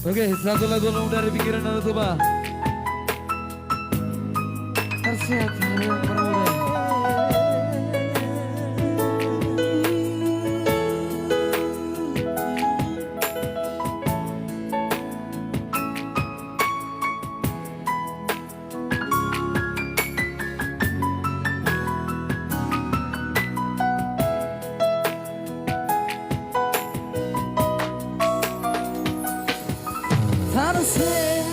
Oke, satu lagu dari pikiran dan tuba. Tersehat yang pemuda. Tersehat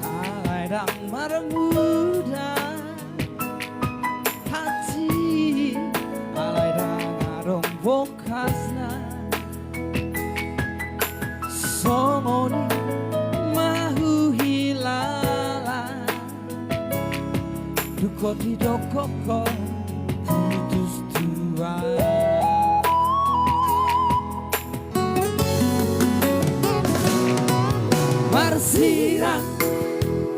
alay dan muda, hati alay dan arong bokasna, somoni mahu hilala, duko tidak koko putus tua. Marsirang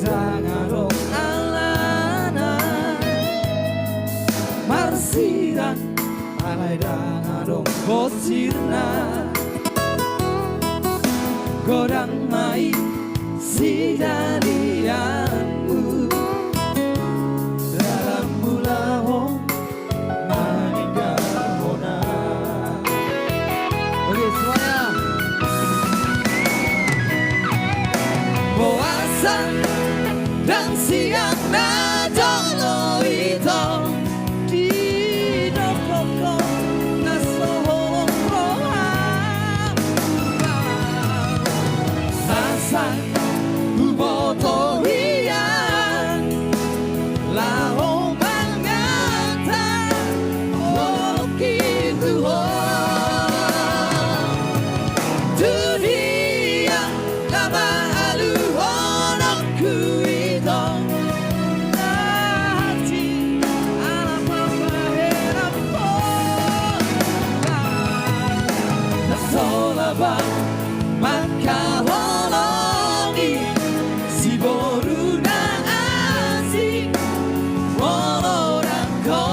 dangarong alana, marsirang alay dangarong bosirna, godang mai sidalianmu dalam mulawong meninggal hona. Oke semuanya. Puasa dan siang nadolo itu di dokoko nasohong roham hasan buboto hiang lao mangata oki tuho dunia lama makaholongi si boruna asing wolorangko.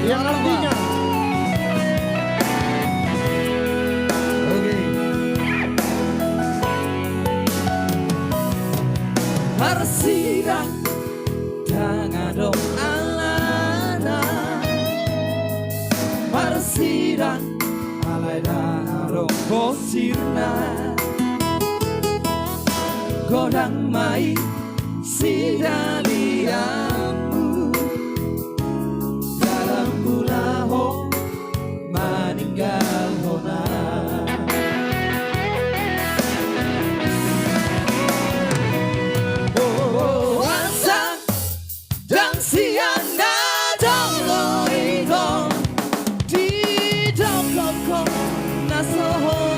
Yang artinya oke. Marsidang dangadong alana, marsidang alay dangadong bosirna, godang mai sidalianmu dalam mulawong meninggal hona. Puasa dan siang nadolo itu di dokoko nasohong